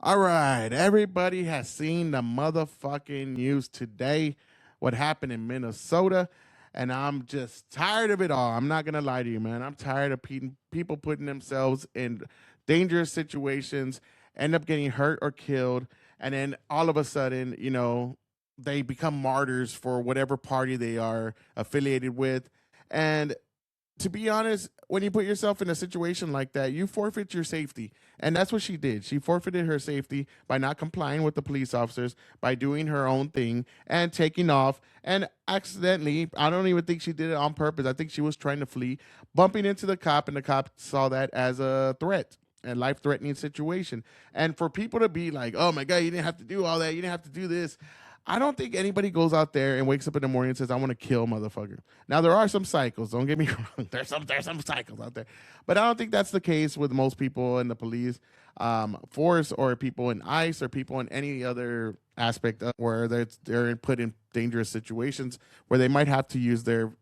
All right, everybody has seen the motherfucking news today, what happened in Minnesota, and I'm just tired of it all. I'm not gonna lie to you, man. I'm tired of people putting themselves in dangerous situations, end up getting hurt or killed, and then all of a sudden, they become martyrs for whatever party they are affiliated with. And to be honest, when you put yourself in a situation like that, you forfeit your safety. And that's what she did. She forfeited her safety by not complying with the police officers, by doing her own thing and taking off. And accidentally, I don't even think she did it on purpose. I think she was trying to flee, bumping into the cop, and the cop saw that as a threat. A life threatening situation. And for people to be like, oh my God, you didn't have to do all that. You didn't have to do this. I don't think anybody goes out there and wakes up in the morning and says, I want to kill motherfucker. Now there are some cycles, don't get me wrong. There's some cycles out there. But I don't think that's the case with most people in the police force or people in ICE or people in any other aspect of where they're put in dangerous situations where they might have to use their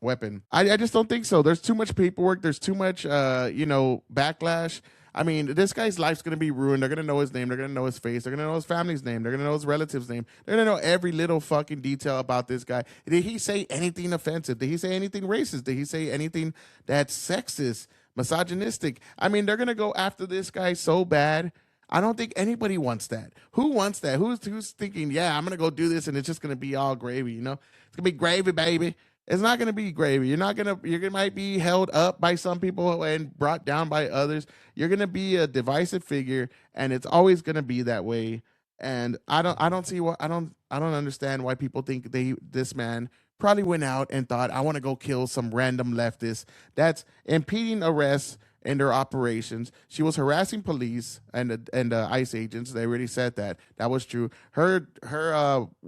weapon. I just don't think so. There's too much paperwork. There's too much, backlash. I mean, this guy's life's gonna be ruined. They're gonna know his name. They're gonna know his face. They're gonna know his family's name. They're gonna know his relatives' name. They're gonna know every little fucking detail about this guy. Did he say anything offensive? Did he say anything racist? Did he say anything that's sexist, misogynistic? I mean, they're gonna go after this guy so bad. I don't think anybody wants that. Who wants that? Who's thinking, yeah, I'm gonna go do this and it's just gonna be all gravy, It's gonna be gravy, baby. It's not going to be gravy. You might be held up by some people and brought down by others. You're going to be a divisive figure, and it's always going to be that way. And I don't see what I don't understand why people think this man probably went out and thought, I want to go kill some random leftist that's impeding arrests in their operations. She was harassing police and ICE agents. They already said that was true. Her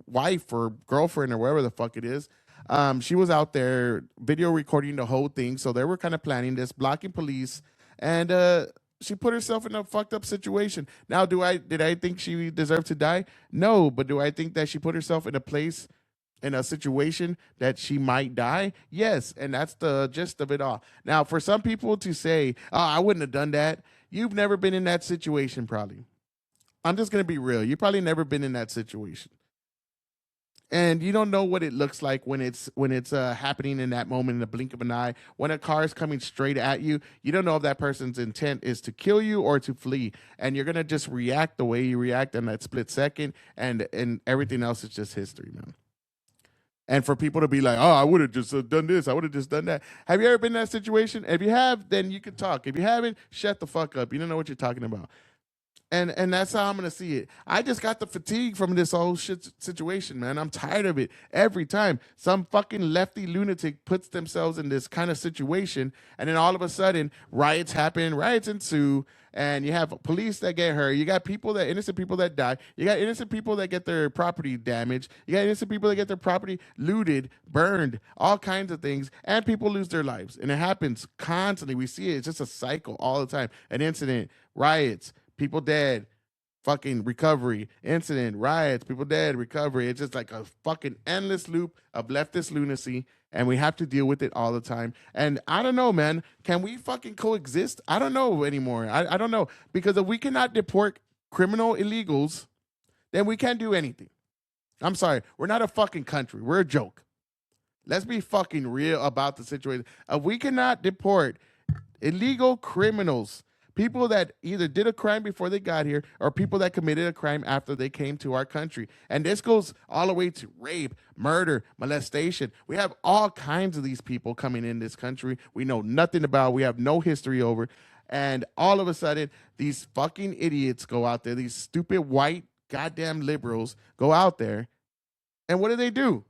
wife or girlfriend or whatever the fuck it is, she was out there video recording the whole thing. So they were kind of planning this, blocking police, and she put herself in a fucked up situation. Now, did I think she deserved to die? No, but do I think that she put herself in a situation that she might die? Yes, and that's the gist of it all. Now, for some people to say, "Oh, I wouldn't have done that," you've never been in that situation, probably. I'm just gonna be real. You've probably never been in that situation, and you don't know what it looks like when it's happening in that moment in the blink of an eye. When a car is coming straight at you, you don't know if that person's intent is to kill you or to flee, and you're gonna just react the way you react in that split second, and everything else is just history, man. And for people to be like, "Oh, I would have just done this. I would have just done that." Have you ever been in that situation? If you have, then you can talk. If you haven't, shut the fuck up. You don't know what you're talking about. And that's how I'm gonna see it. I just got the fatigue from this whole shit situation, man. I'm tired of it. Every time some fucking lefty lunatic puts themselves in this kind of situation, and then all of a sudden riots happen, riots ensue, and you have police that get hurt. You got innocent people that die. You got innocent people that get their property damaged. You got innocent people that get their property looted, burned, all kinds of things, and people lose their lives. And it happens constantly. We see it. It's just a cycle all the time. An incident, riots, people dead, fucking recovery, incident, riots, people dead, recovery. It's just like a fucking endless loop of leftist lunacy, and we have to deal with it all the time. And I don't know, man. Can we fucking coexist? I don't know anymore. I don't know. Because if we cannot deport criminal illegals, then we can't do anything. I'm sorry. We're not a fucking country. We're a joke. Let's be fucking real about the situation. If we cannot deport illegal criminals, people that either did a crime before they got here or people that committed a crime after they came to our country. And this goes all the way to rape, murder, molestation. We have all kinds of these people coming in this country we know nothing about, we have no history over. And all of a sudden, these fucking idiots go out there, these stupid white goddamn liberals go out there, and what do?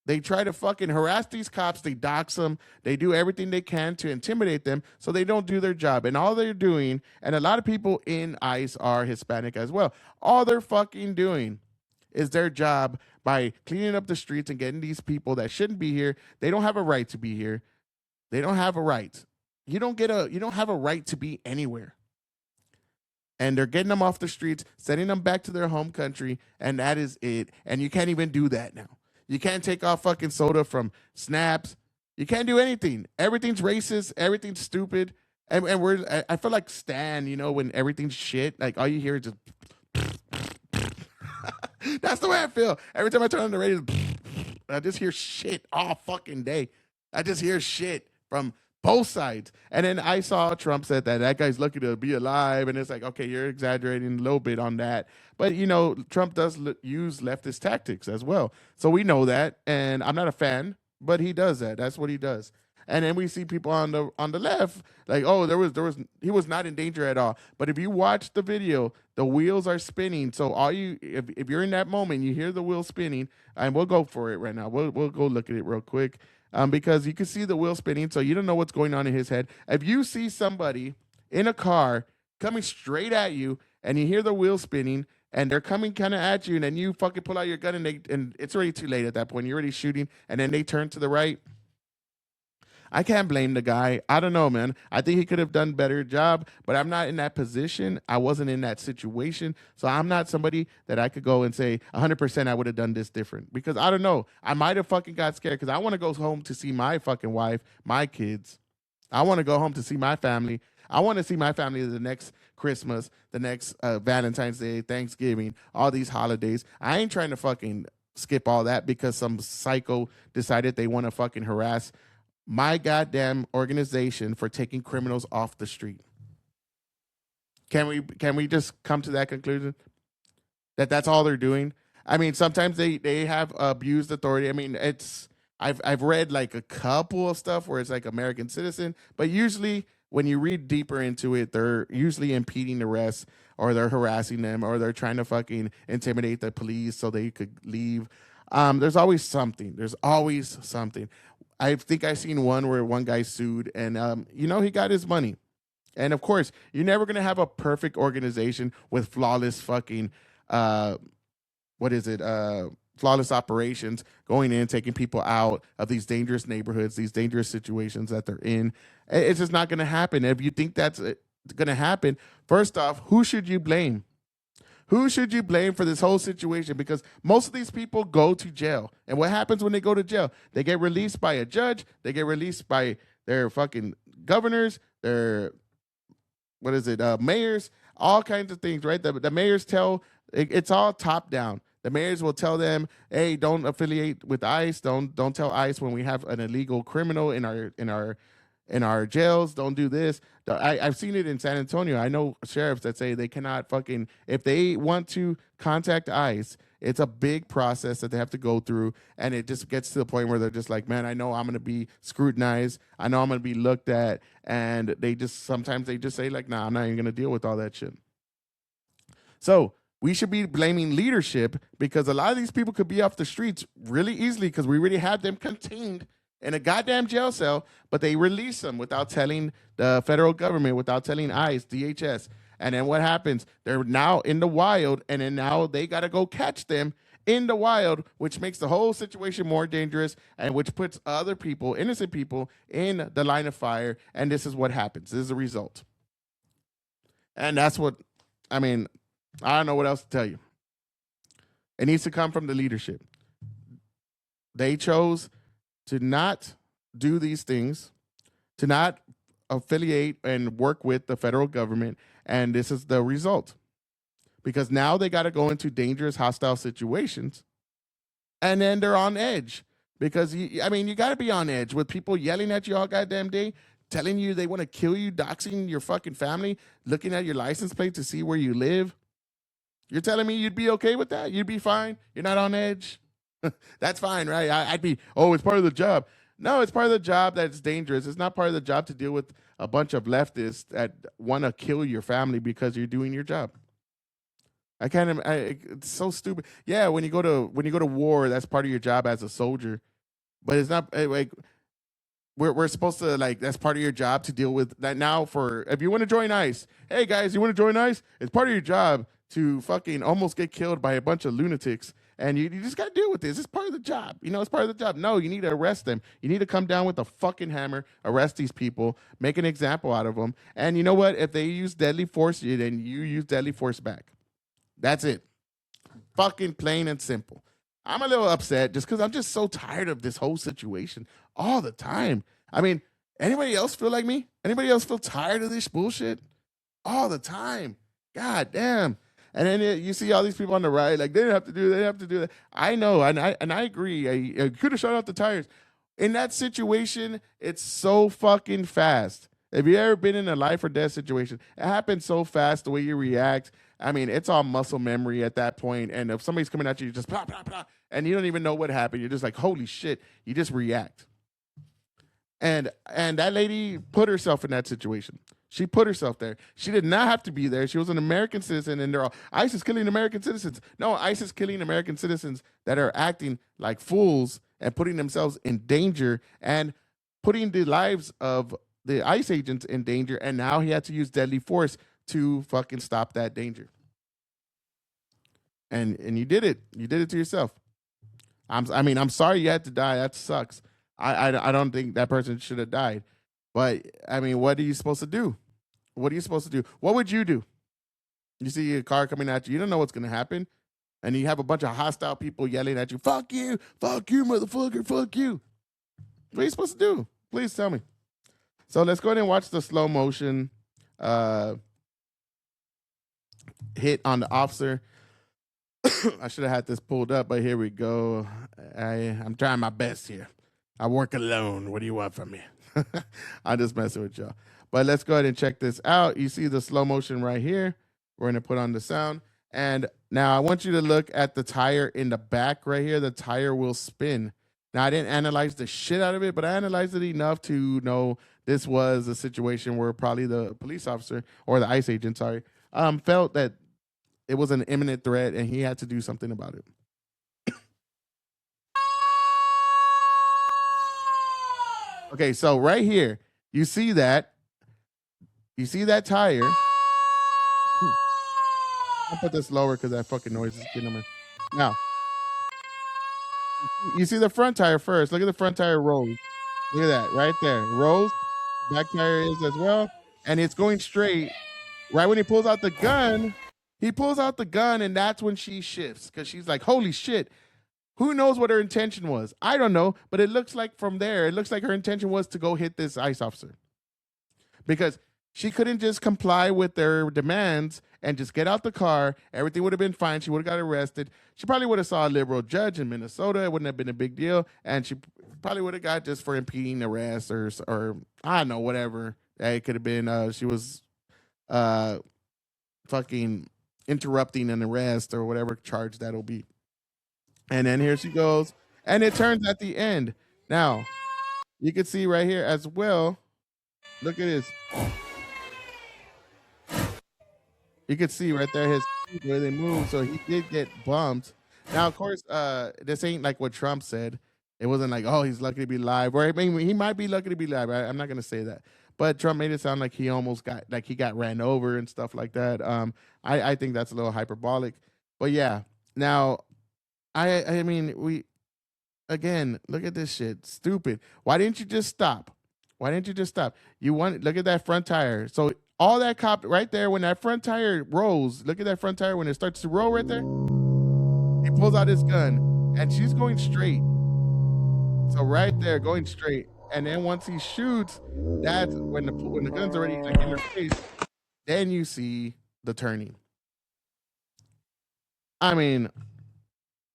They try to fucking harass these cops. They dox them. They do everything they can to intimidate them so they don't do their job. And all they're doing, and a lot of people in ICE are Hispanic as well, all they're fucking doing is their job by cleaning up the streets and getting these people that shouldn't be here. They don't have a right to be here. They don't have a right. You don't have a right to be anywhere. And they're getting them off the streets, sending them back to their home country, and that is it. And you can't even do that now. You can't take off fucking soda from snaps. You can't do anything. Everything's racist. Everything's stupid. And I feel like Stan, when everything's shit, like all you hear is just that's the way I feel. Every time I turn on the radio, I just hear shit all fucking day. I just hear shit from both sides. And then I saw Trump said that guy's lucky to be alive. And it's like, okay, you're exaggerating a little bit on that. But, Trump does use leftist tactics as well. So we know that. And I'm not a fan, but he does that. That's what he does. And then we see people on the left like, oh, he was not in danger at all. But if you watch the video, the wheels are spinning. So if you're in that moment, you hear the wheel spinning, and we'll go for it right now. We'll go look at it real quick, because you can see the wheel spinning. So you don't know what's going on in his head. If you see somebody in a car coming straight at you, and you hear the wheel spinning, and they're coming kind of at you, and then you fucking pull out your gun, and it's already too late at that point. You're already shooting, and then they turn to the right. I can't blame the guy. I don't know, man. I think he could have done a better job, but I'm not in that position. I wasn't in that situation. So I'm not somebody that I could go and say 100% I would have done this different, because I don't know. I might have fucking got scared because I want to go home to see my fucking wife, my kids. I want to go home to see my family. I want to see my family the next Christmas, the next Valentine's Day, Thanksgiving, all these holidays. I ain't trying to fucking skip all that because some psycho decided they want to fucking harass my goddamn organization for taking criminals off the street. Can we just come to that conclusion that that's all they're doing? I mean, sometimes they have abused authority. I mean, I've read like a couple of stuff where it's like American citizen, but usually when you read deeper into it, they're usually impeding arrests, or they're harassing them, or they're trying to fucking intimidate the police so they could leave. There's always something. There's always something. I think I've seen one where one guy sued, and he got his money. And of course, you're never gonna have a perfect organization with flawless fucking flawless operations, going in, taking people out of these dangerous neighborhoods, these dangerous situations that they're in. It's just not gonna happen. If you think that's gonna happen, first off, who should you blame? Who should you blame for this whole situation? Because most of these people go to jail. And what happens when they go to jail? They get released by a judge. They get released by their fucking governors, their, mayors, all kinds of things, right? The mayors it's all top down. The mayors will tell them, hey, don't affiliate with ICE. Don't tell ICE when we have an illegal criminal in our jails. Don't do this. I've seen it in San Antonio. I know sheriffs that say they cannot fucking, if they want to contact ICE, it's a big process that they have to go through. And it just gets to the point where they're just like, man, I know I'm going to be scrutinized. I know I'm going to be looked at. And sometimes they just say like, nah, I'm not even going to deal with all that shit. So we should be blaming leadership, because a lot of these people could be off the streets really easily because we already had them contained in a goddamn jail cell, but they release them without telling the federal government, without telling ICE, DHS. And then what happens? They're now in the wild, and then now they got to go catch them in the wild, which makes the whole situation more dangerous, and which puts other people, innocent people, in the line of fire. And this is what happens. This is the result. And that's what, I mean, I don't know what else to tell you. It needs to come from the leadership. They chose to not do these things, to not affiliate and work with the federal government, and this is the result. Because now they got to go into dangerous, hostile situations, and then they're on edge. Because, you got to be on edge with people yelling at you all goddamn day, telling you they want to kill you, doxing your fucking family, looking at your license plate to see where you live. You're telling me you'd be okay with that? You'd be fine? You're not on edge? That's fine, right? I'd be, it's part of the job. No, it's part of the job that's dangerous. It's not part of the job to deal with a bunch of leftists that want to kill your family because you're doing your job. It's so stupid. Yeah, when you go to war, that's part of your job as a soldier. But it's not like we're supposed to, like, that's part of your job to deal with that now. For if you want to join ICE, hey guys, you want to join ICE? It's part of your job to fucking almost get killed by a bunch of lunatics. And you just got to deal with this. It's part of the job. It's part of the job. No, you need to arrest them. You need to come down with a fucking hammer, arrest these people, make an example out of them. And you know what? If they use deadly force, then you use deadly force back. That's it. Fucking plain and simple. I'm a little upset just because I'm just so tired of this whole situation all the time. I mean, Anybody else feel like me? Anybody else feel tired of this bullshit? All the time. God damn. And then you see all these people on the right, like they didn't have to do, they have to do that. I know, and I agree. I could have shut off the tires. In that situation, it's so fucking fast. Have you ever been in a life or death situation? It happens so fast the way you react. I mean, it's all muscle memory at that point. And if somebody's coming at you, you just blah, blah, blah, and you don't even know what happened. You're just like, holy shit. You just react. And that lady put herself in that situation. She put herself there. She did not have to be there. She was an American citizen, and they're all ICE is killing American citizens. No, ICE is killing American citizens that are acting like fools and putting themselves in danger and putting the lives of the ICE agents in danger. And now he had to use deadly force to fucking stop that danger. And you did it. You did it to yourself. I'm sorry you had to die. That sucks. I don't think that person should have died. But I mean, what are you supposed to do? What are you supposed to do? What would you do? You see a car coming at you. You don't know what's going to happen. And you have a bunch of hostile people yelling at you, fuck you, motherfucker, fuck you. What are you supposed to do? Please tell me. So let's go ahead and watch the slow motion hit on the officer. I should have had this pulled up, but here we go. I'm trying my best here. I work alone. What do you want from me? I'm just messing with y'all. But let's go ahead and check this out. You see the slow motion right here. We're going to put on the sound. And now I want you to look at the tire in the back right here. The tire will spin. Now, I didn't analyze the shit out of it, but I analyzed it enough to know this was a situation where probably the police officer or the ICE agent, felt that it was an imminent threat and he had to do something about it. Okay, so right here, you see that tire. I'll put this lower because that fucking noise is getting on me. Now, you see the front tire first. Look at the front tire rolls. Look at that right there. Rolls. Back tire is as well. And it's going straight. Right when he pulls out the gun, and that's when she shifts because she's like, holy shit. Who knows what her intention was? I don't know, but it looks like from there, it looks like her intention was to go hit this ICE officer because she couldn't just comply with their demands and just get out the car. Everything would have been fine. She would have got arrested. She probably would have saw a liberal judge in Minnesota. It wouldn't have been a big deal. And she probably would have got just for impeding arrest or I don't know, whatever. It could have been she was fucking interrupting an arrest or whatever charge that'll be. And then here she goes. And it turns at the end. Now, you can see right here as well. Look at this. You can see right there his feet where they move. So he did get bumped. Now, of course, this ain't like what Trump said. It wasn't like, oh, he's lucky to be alive. Or I mean, he might be lucky to be alive. I'm not going to say that. But Trump made it sound like he almost got ran over and stuff like that. I think that's a little hyperbolic. But yeah. Now, I mean, again, look at this shit. Stupid. Why didn't you just stop? Look at that front tire. So all that cop right there, when that front tire rolls, look at that front tire when it starts to roll right there. He pulls out his gun and she's going straight. So right there, going straight. And then once he shoots, that's when the gun's already like in her face. Then you see the turning. I mean,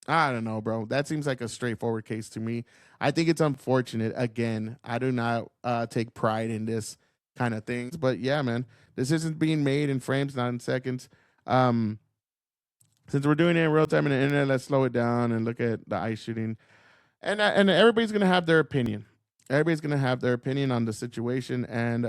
I don't know, bro. That seems like a straightforward case to me. I think it's unfortunate. Again, I do not take pride in this kind of things. But yeah, man, this isn't being made in frames, not in seconds. Since we're doing it in real time on the internet, let's slow it down and look at the ICE shooting. And everybody's going to have their opinion. Everybody's going to have their opinion on the situation. And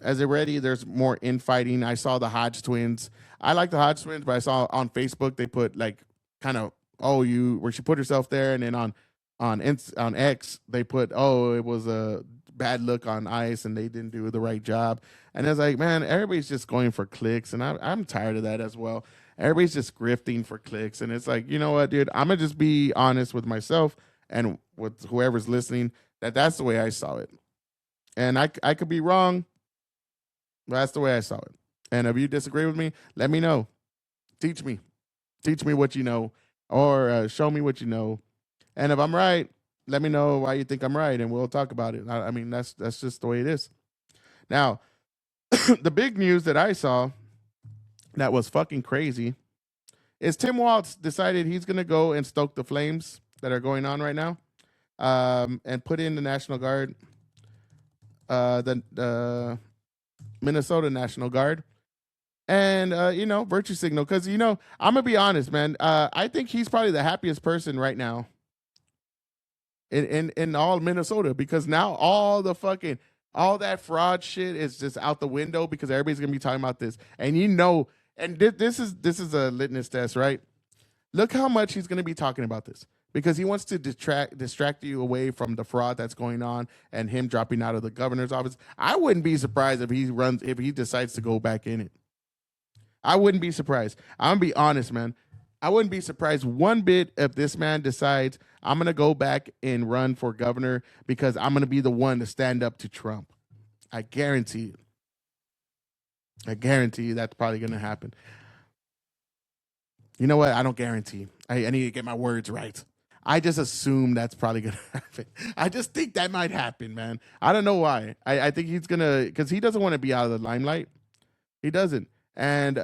as already, there's more infighting. I saw the Hodge twins. I like the Hodge twins, but I saw on Facebook they put like kind of where she put herself there, and then on X they put it was a bad look on ICE and they didn't do the right job. And it's like, man, everybody's just going for clicks, and I'm tired of that as well. Everybody's just grifting for clicks, and it's like, you know what, dude, I'm gonna just be honest with myself and with whoever's listening that's the way I saw it. And I could be wrong, but that's the way I saw it. And if you disagree with me, let me know. Teach me what you know, or show me what you know. And if I'm right, let me know why you think I'm right, and we'll talk about it. I mean, that's just the way it is. Now, the big news that I saw that was fucking crazy is Tim Walz decided he's going to go and stoke the flames that are going on right now, and put in the National Guard, the Minnesota National Guard, and virtue signal, because I'm gonna be honest, man. I think he's probably the happiest person right now in all Minnesota, because now all that fraud shit is just out the window, because everybody's gonna be talking about this, and this is a litmus test, right? Look how much he's gonna be talking about this, because he wants to distract you away from the fraud that's going on and him dropping out of the governor's office. I wouldn't be surprised if he decides to go back in it. I wouldn't be surprised. I'm gonna be honest, man. I wouldn't be surprised one bit if this man decides, I'm gonna go back and run for governor because I'm gonna be the one to stand up to Trump. I guarantee it. I guarantee you that's probably gonna happen. You know what? I don't guarantee. I need to get my words right. I just assume that's probably gonna happen. I just think that might happen, man. I don't know why. I think he's gonna, because he doesn't want to be out of the limelight. He doesn't. And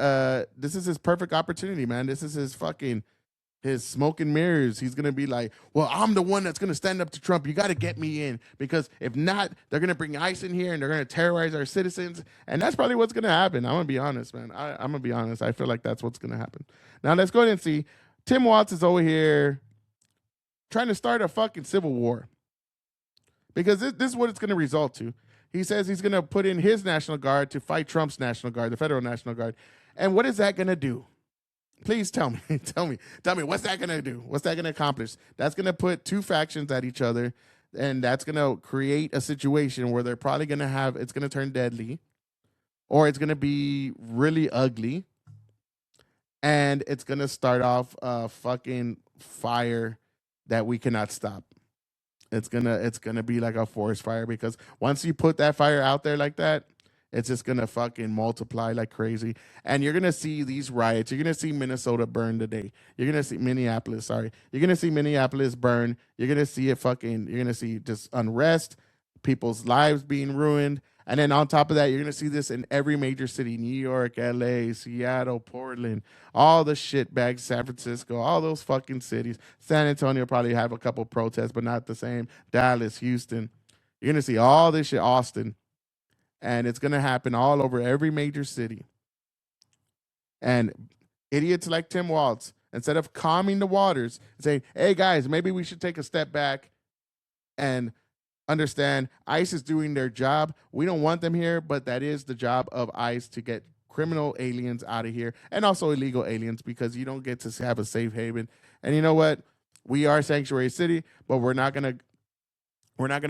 this is his perfect opportunity, man. This is his smoke and mirrors. He's going to be like, well, I'm the one that's going to stand up to Trump. You got to get me in, because if not, they're going to bring ICE in here and they're going to terrorize our citizens. And that's probably what's going to happen. I'm going to be honest, man. I'm going to be honest. I feel like that's what's going to happen. Now, let's go ahead and see. Tim Walz is over here trying to start a fucking civil war, because this is what it's going to result to. He says he's going to put in his National Guard to fight Trump's National Guard, the federal National Guard. And what is that going to do? Please tell me. Tell me, what's that going to do? What's that going to accomplish? That's going to put two factions at each other, and that's going to create a situation where they're probably going to have, it's going to turn deadly, or it's going to be really ugly, and it's going to start off a fucking fire that we cannot stop. It's gonna be like a forest fire, because once you put that fire out there like that, it's just gonna fucking multiply like crazy. And you're gonna see these riots. You're gonna see Minnesota burn today. You're gonna see Minneapolis. Sorry, you're gonna see Minneapolis burn. You're gonna see it fucking. You're gonna see just unrest, people's lives being ruined. And then on top of that, you're going to see this in every major city: New York, LA, Seattle, Portland, all the shitbags, San Francisco, all those fucking cities. San Antonio probably have a couple protests, but not the same. Dallas, Houston. You're going to see all this shit, Austin. And it's going to happen all over every major city. And idiots like Tim Walz, instead of calming the waters and saying, hey, guys, maybe we should take a step back and understand ICE is doing their job. We don't want them here, but that is the job of ICE, to get criminal aliens out of here, and also illegal aliens, because you don't get to have a safe haven. And you know what? We are a sanctuary city, but we're not gonna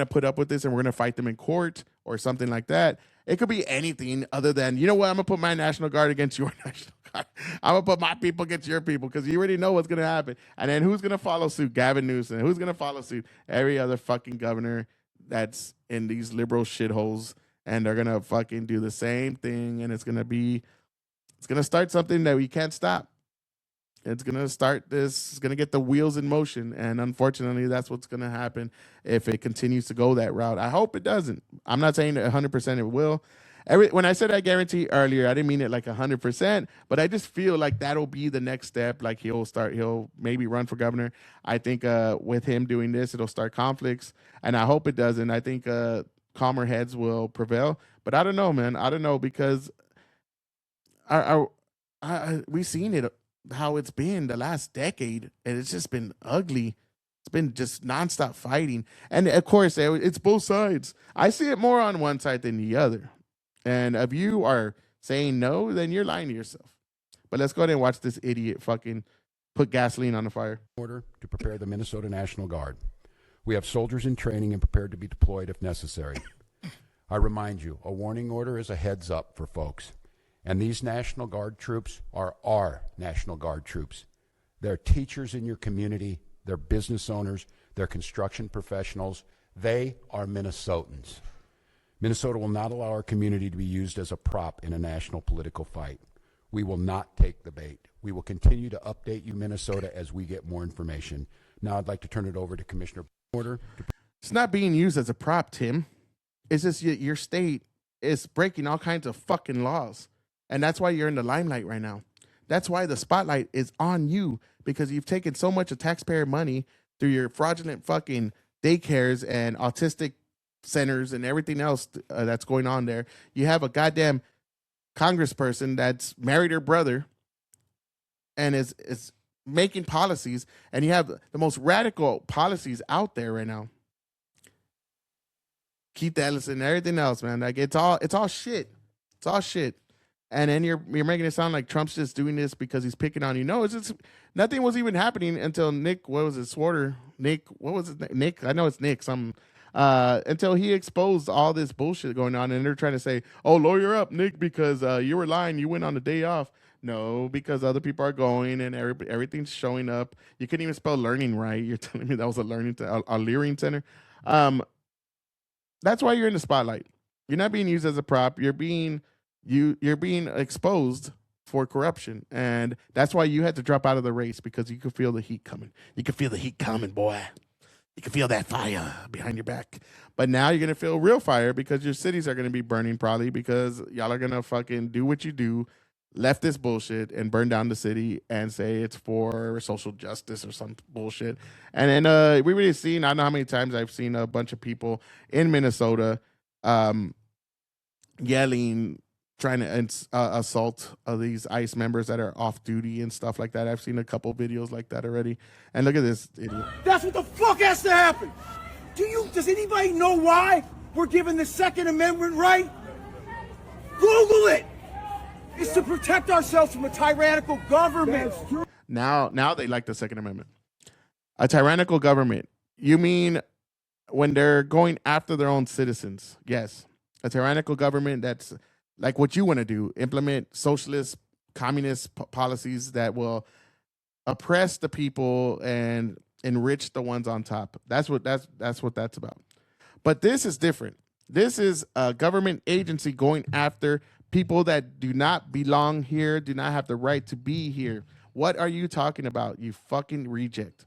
put up with this, and we're gonna fight them in court or something like that. It could be anything other than, you know what? I'm gonna put my National Guard against your National Guard. I'm gonna put my people against your people, because you already know what's gonna happen. And then who's gonna follow suit? Gavin Newsom. Who's gonna follow suit? Every other fucking governor that's in these liberal shitholes, and they're gonna fucking do the same thing, and it's gonna start something that we can't stop. It's gonna get the wheels in motion, and unfortunately, that's what's gonna happen if it continues to go that route. I hope it doesn't. I'm not saying that 100% it will. When I said I guarantee earlier, I didn't mean it like 100%, but I just feel like that'll be the next step. Like he'll maybe run for governor. I think with him doing this, it'll start conflicts, and I hope it doesn't. I think calmer heads will prevail, but I don't know, man. I don't know, because we've seen it, how it's been the last decade, and it's just been ugly. It's been just nonstop fighting, and of course, it's both sides. I see it more on one side than the other. And if you are saying no, then you're lying to yourself. But let's go ahead and watch this idiot fucking put gasoline on the fire. Order to prepare the Minnesota National Guard. We have soldiers in training and prepared to be deployed if necessary. I remind you, a warning order is a heads up for folks. And these National Guard troops are our National Guard troops. They're teachers in your community. They're business owners. They're construction professionals. They are Minnesotans. Minnesota will not allow our community to be used as a prop in a national political fight. We will not take the bait. We will continue to update you, Minnesota, as we get more information. Now I'd like to turn it over to Commissioner. order. It's not being used as a prop, Tim. It's just your state is breaking all kinds of fucking laws. And that's why you're in the limelight right now. That's why the spotlight is on you, because you've taken so much of taxpayer money through your fraudulent fucking daycares and autistic centers and everything else that's going on there. You have a goddamn congressperson that's married her brother and is making policies, and you have the most radical policies out there right now. Keith Ellison and everything else, man. Like it's all shit. It's all shit. And then you're making it sound like Trump's just doing this because he's picking on you. No, it's just nothing was even happening until Nick, what was it, Swarter? Nick, what was it? Nick, I know it's Nick. Until he exposed all this bullshit going on, and they're trying to say, "Oh, lawyer up, Nick, because you were lying. You went on a day off." No, because other people are going and everything's showing up. You couldn't even spell learning right. You're telling me that was a learning center. That's why you're in the spotlight. You're not being used as a prop. You're being exposed for corruption, and that's why you had to drop out of the race, because you could feel the heat coming. You could feel the heat coming, boy. You can feel that fire behind your back. But now you're gonna feel real fire, because your cities are gonna be burning, probably because y'all are gonna fucking do what you do, left this bullshit, and burn down the city and say it's for social justice or some bullshit. And then we really seen, I don't know how many times I've seen a bunch of people in Minnesota yelling, trying to assault these ICE members that are off duty and stuff like that. I've seen a couple videos like that already. And look at this idiot. That's what the fuck has to happen. Does anybody know why we're given the Second Amendment right? Google it. It's to protect ourselves from a tyrannical government. Now they like the Second Amendment. A tyrannical government. You mean when they're going after their own citizens? Yes. A tyrannical government that's like what you want to do, implement socialist, communist policies that will oppress the people and enrich the ones on top. That's what that's about. But this is different. This is a government agency going after people that do not belong here, do not have the right to be here. What are you talking about, you fucking reject?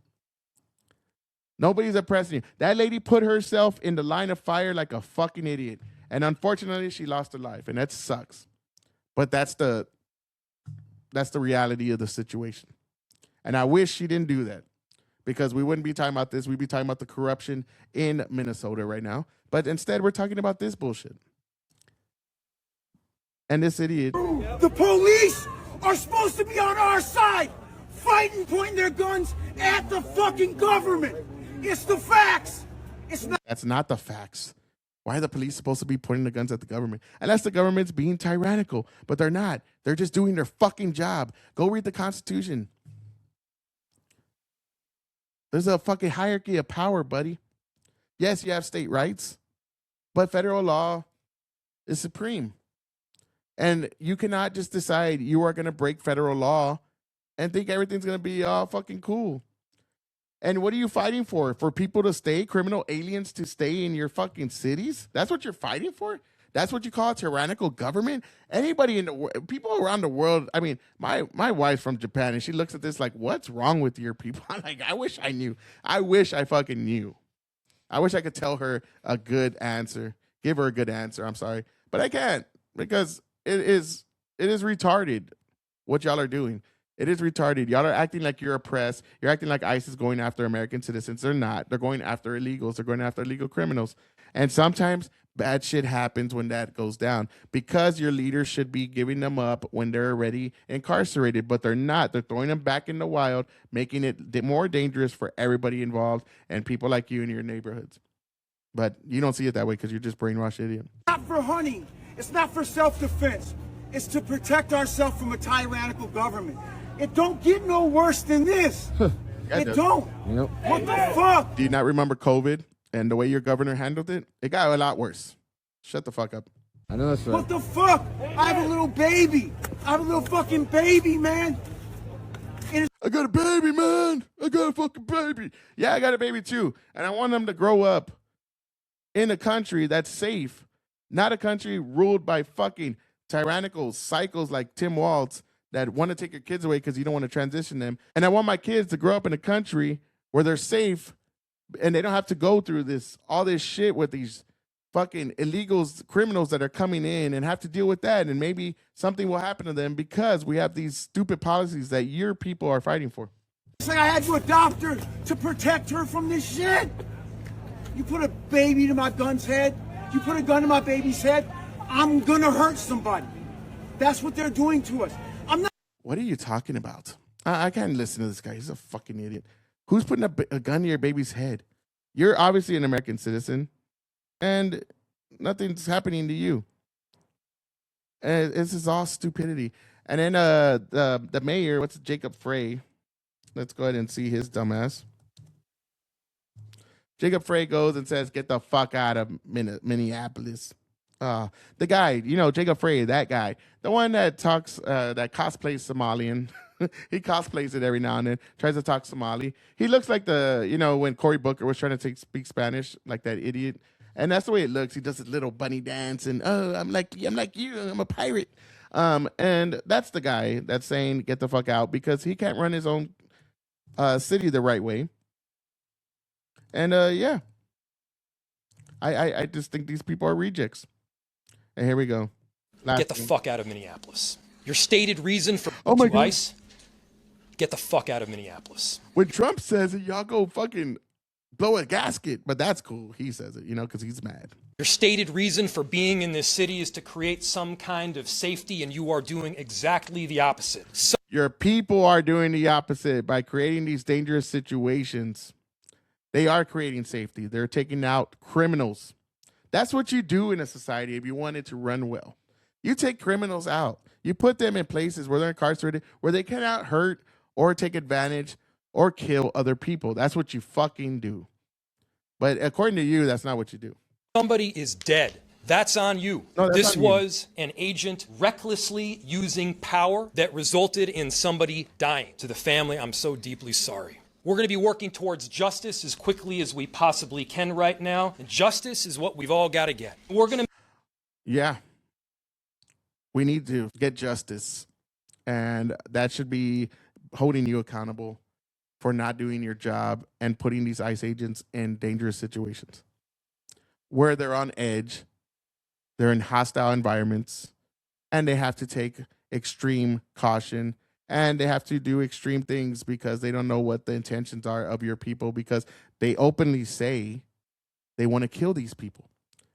Nobody's oppressing you. That lady put herself in the line of fire like a fucking idiot. And unfortunately, she lost her life, and that sucks. But that's the reality of the situation. And I wish she didn't do that, because we wouldn't be talking about this. We'd be talking about the corruption in Minnesota right now. But instead, we're talking about this bullshit. And this idiot. The police are supposed to be on our side, fighting, pointing their guns at the fucking government. It's the facts. It's not. That's not the facts. Why are the police supposed to be pointing the guns at the government? Unless the government's being tyrannical, but they're not. They're just doing their fucking job. Go read the Constitution. There's a fucking hierarchy of power, buddy. Yes, you have state rights, but federal law is supreme. And you cannot just decide you are going to break federal law and think everything's going to be all fucking cool. And what are you fighting for? For people to stay, criminal aliens to stay in your fucking cities? That's what you're fighting for? That's what you call a tyrannical government? Anybody in the world, people around the world, I mean, my wife's from Japan, and she looks at this like, what's wrong with your people? I'm like, I wish I knew. I wish I fucking knew. I wish I could tell her a good answer, give her a good answer. I'm sorry. But I can't, because it is retarded what y'all are doing. It is retarded. Y'all are acting like you're oppressed. You're acting like ICE is going after American citizens. They're not. They're going after illegals. They're going after illegal criminals. And sometimes bad shit happens when that goes down, because your leaders should be giving them up when they're already incarcerated, but they're not. They're throwing them back in the wild, making it more dangerous for everybody involved and people like you in your neighborhoods. But you don't see it that way, because you're just brainwashed idiot. Not for hunting. It's not for self-defense. It's to protect ourselves from a tyrannical government. It don't get no worse than this. It don't. Yep. What the fuck? Do you not remember COVID and the way your governor handled it? It got a lot worse. Shut the fuck up. I know that's right. What the fuck? I have a little baby. I have a little fucking baby, man. I got a baby, man. I got a fucking baby. Yeah, I got a baby too. And I want them to grow up in a country that's safe, not a country ruled by fucking tyrannical cycles like Tim Walz that want to take your kids away because you don't want to transition them. And I want my kids to grow up in a country where they're safe, and they don't have to go through all this shit with these fucking illegals, criminals that are coming in and have to deal with that. And maybe something will happen to them because we have these stupid policies that your people are fighting for. It's like I had to adopt her to protect her from this shit. You put a baby to my gun's head, you put a gun to my baby's head, I'm gonna hurt somebody. That's what they're doing to us. I'm not. What are you talking about? I can't listen to this guy. He's a fucking idiot. Who's putting a gun to your baby's head? You're obviously an American citizen, and nothing's happening to you. And this is all stupidity. And then the mayor, what's Jacob Frey? Let's go ahead and see his dumbass. Jacob Frey goes and says, "Get the fuck out of Minneapolis." The guy, Jacob Frey, that guy, the one that talks, that cosplays Somalian. He cosplays it every now and then, tries to talk Somali. He looks like when Cory Booker was trying to speak Spanish, like that idiot. And that's the way it looks. He does his little bunny dance and, I'm like you, I'm a pirate. And that's the guy that's saying, get the fuck out, because he can't run his own city the right way. And yeah, I just think these people are rejects. And here we go. Get the fuck out of Minneapolis. Your stated reason for ICE, get the fuck out of Minneapolis. When Trump says it, y'all go fucking blow a gasket, but that's cool. He says it, because he's mad. Your stated reason for being in this city is to create some kind of safety, and you are doing exactly the opposite. Your people are doing the opposite by creating these dangerous situations. They are creating safety. They're taking out criminals. That's what you do in a society if you want it to run well. You take criminals out. You put them in places where they're incarcerated, where they cannot hurt or take advantage or kill other people. That's what you fucking do. But according to you, that's not what you do. Somebody is dead. That's on you. No, this was an agent recklessly using power that resulted in somebody dying. To the family, I'm so deeply sorry. We're going to be working towards justice as quickly as we possibly can right now. And justice is what we've all got to get. We're going to... Yeah. We need to get justice. And that should be holding you accountable for not doing your job and putting these ICE agents in dangerous situations where they're on edge, they're in hostile environments, and they have to take extreme caution. And they have to do extreme things because they don't know what the intentions are of your people, because they openly say they want to kill these people.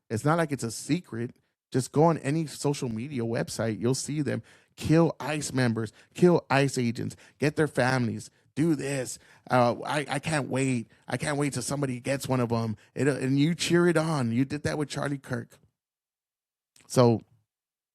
It's not like it's a secret. Just go on any social media website. You'll see them kill ICE members, kill ICE agents, get their families, do this. I can't wait. I can't wait till somebody gets one of them. And you cheer it on. You did that with Charlie Kirk. So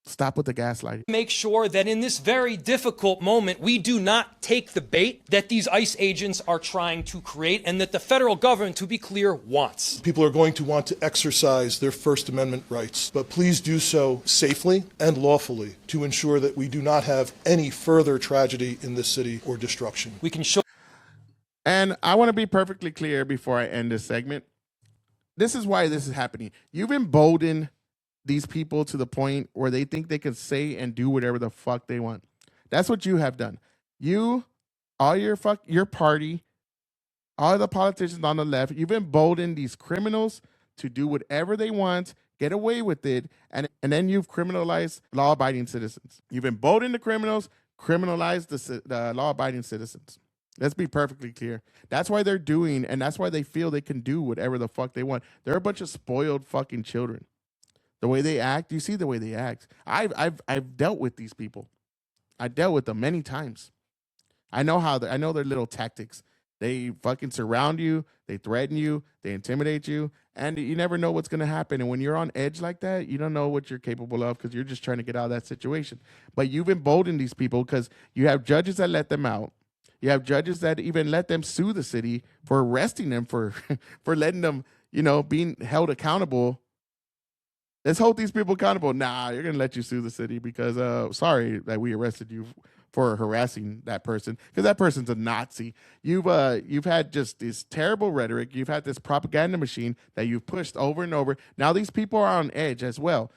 stop with the gaslighting. Make sure that in this very difficult moment, we do not take the bait that these ICE agents are trying to create and that the federal government, to be clear, wants. People are going to want to exercise their First Amendment rights, but please do so safely and lawfully to ensure that we do not have any further tragedy in this city or destruction. We can show. And I want to be perfectly clear before I end this segment. This is why this is happening. You've emboldened these people to the point where they think they can say and do whatever the fuck they want. That's what you have done. You, all your party, all the politicians on the left, you've emboldened these criminals to do whatever they want, get away with it, and then you've criminalized law-abiding citizens. You've emboldened the criminals, criminalized the law-abiding citizens. Let's be perfectly clear. That's why they're doing, and that's why they feel they can do whatever the fuck they want. They're a bunch of spoiled fucking children. The way they act, you see the way they act. I've dealt with these people. I dealt with them many times. I know their little tactics. They fucking surround you, they threaten you, they intimidate you, and you never know what's gonna happen. And when you're on edge like that, you don't know what you're capable of because you're just trying to get out of that situation. But you've emboldened these people because you have judges that let them out. You have judges that even let them sue the city for arresting them for letting them, being held accountable. Let's hold these people accountable. Nah, you're gonna let you sue the city because sorry that we arrested you for harassing that person because that person's a Nazi. You've had just this terrible rhetoric. You've had this propaganda machine that you've pushed over and over. Now these people are on edge as well.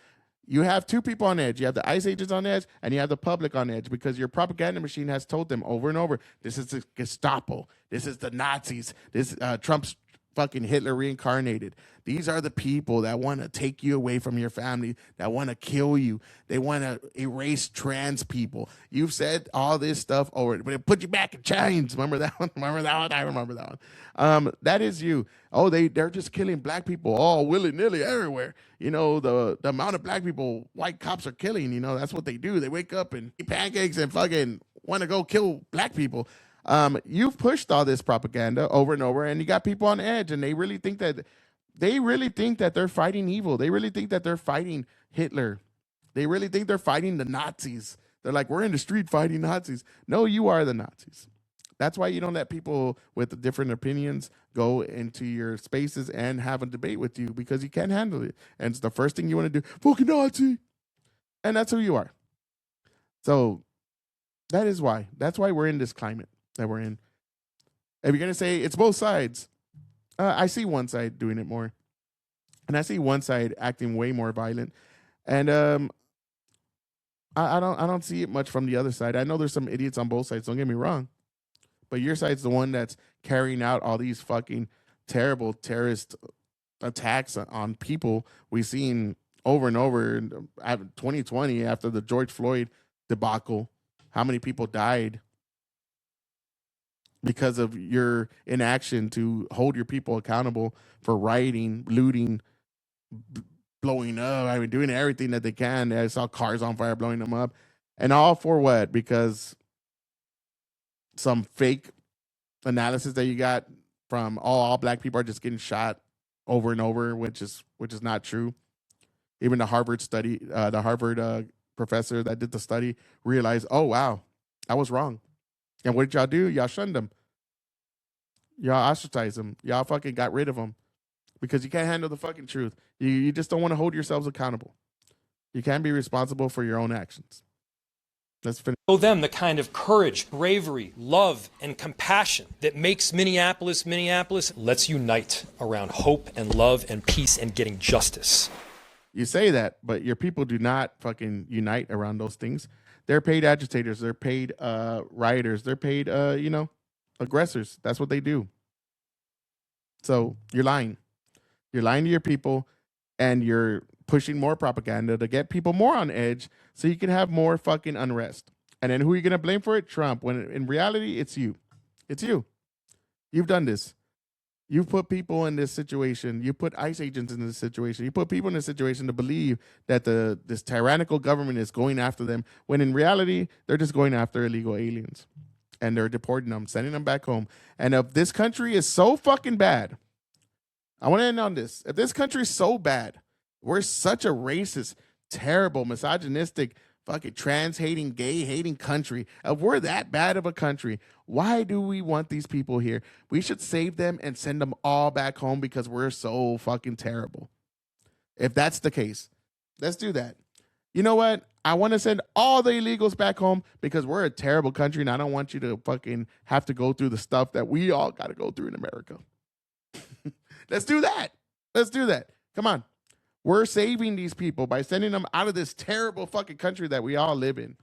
You have two people on edge. You have the ICE agents on edge, and you have the public on edge because your propaganda machine has told them over and over, this is the Gestapo. This is the Nazis. This Trump's fucking Hitler reincarnated. These are the people that want to take you away from your family, that want to kill you. They want to erase trans people. You've said all this stuff over, but it put you back in chains. Remember that one? Remember that one? I remember that one. That is you. Oh, they're just killing black people all willy-nilly everywhere. You know, the amount of black people white cops are killing, you know, that's what they do. They wake up and eat pancakes and fucking want to go kill black people. You've pushed all this propaganda over and over, and you got people on edge, and they really think that they're fighting evil. They really think that they're fighting Hitler. They really think they're fighting the Nazis. They're like, we're in the street fighting Nazis. No, you are the Nazis. That's why you don't let people with different opinions go into your spaces and have a debate with you, because you can't handle it. And it's the first thing you want to do, fucking Nazi. And that's who you are. So that is why. That's why we're in this climate that we're in. If you're going to say it's both sides, I see one side doing it more. And I see one side acting way more violent. And I don't see it much from the other side. I know there's some idiots on both sides, don't get me wrong. But your side's the one that's carrying out all these fucking terrible terrorist attacks on people. We've seen over and over in 2020 after the George Floyd debacle, how many people died because of your inaction to hold your people accountable for rioting, looting, blowing up. I mean, doing everything that they can. I saw cars on fire, blowing them up. And all for what? Because some fake analysis that you got from all black people are just getting shot over and over, which is not true. Even the Harvard study, the Harvard professor that did the study realized, oh wow, I was wrong. And what did y'all do? Y'all shunned them. Y'all ostracized them. Y'all fucking got rid of them because you can't handle the fucking truth. You just don't want to hold yourselves accountable. You can't be responsible for your own actions. Let's finish. Show them the kind of courage, bravery, love, and compassion that makes Minneapolis, Minneapolis. Let's unite around hope and love and peace and getting justice. You say that, but your people do not fucking unite around those things. They're paid agitators. They're paid rioters. They're paid, aggressors. That's what they do. So you're lying. You're lying to your people, and you're pushing more propaganda to get people more on edge so you can have more fucking unrest. And then who are you going to blame for it? Trump. When in reality, it's you. It's you. You've done this. You've put people in this situation. You put ICE agents in this situation. You put people in this situation to believe that this tyrannical government is going after them, when in reality, they're just going after illegal aliens. And they're deporting them, sending them back home. And if this country is so fucking bad, I want to end on this. If this country is so bad, we're such a racist, terrible, misogynistic, fucking trans-hating, gay-hating country. If we're that bad of a country, why do we want these people here? We should save them and send them all back home because we're so fucking terrible. If that's the case, let's do that. You know what? I want to send all the illegals back home because we're a terrible country, and I don't want you to fucking have to go through the stuff that we all got to go through in America. Let's do that. Let's do that. Come on. We're saving these people by sending them out of this terrible fucking country that we all live in.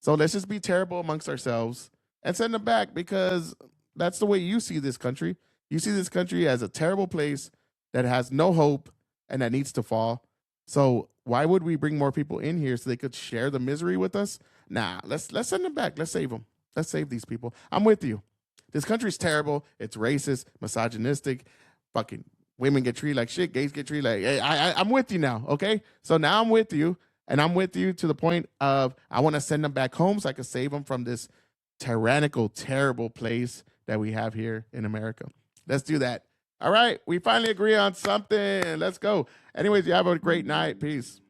So let's just be terrible amongst ourselves and send them back, because that's the way you see this country. You see this country as a terrible place that has no hope and that needs to fall. So why would we bring more people in here so they could share the misery with us? Nah, let's send them back. Let's save them. Let's save these people. I'm with you. This country's terrible. It's racist, misogynistic, fucking women get treated like shit, gays get treated like, hey, I'm with you now, okay? So now I'm with you, and I'm with you to the point of I want to send them back home so I can save them from this tyrannical, terrible place that we have here in America. Let's do that. All right, we finally agree on something. Let's go. Anyways, you have a great night. Peace.